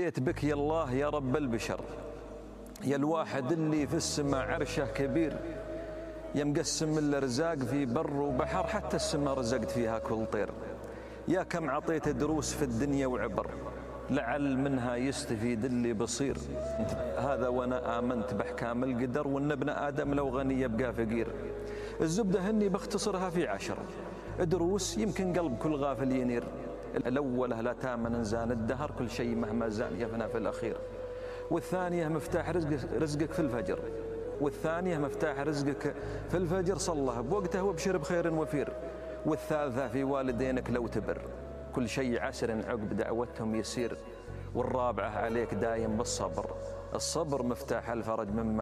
جيت بك يا الله يا رب البشر، يا الواحد اللي في السماء عرشه كبير، يا مقسم الارزاق في بر وبحر، حتى السماء رزقت فيها كل طير. يا كم عطيت دروس في الدنيا وعبر، لعل منها يستفيد اللي بصير. هذا وانا امنت باحكام القدر، وان ابن ادم لو غني يبقى فقير. الزبده اني بختصرها في 10 دروس، يمكن قلب كل غافل ينير. الاولى لا تامن انزان الدهر، كل شيء مهما زان يفنى في الاخير. والثانيه مفتاح رزقك في الفجر، والثانيه مفتاح رزقك في الفجر صله بوقته وابشر بخير وفير. والثالثه في والدينك لو تبر، كل شيء عسر عقب دعوتهم يسير. والرابعه عليك دايم بالصبر، الصبر مفتاح الفرج مما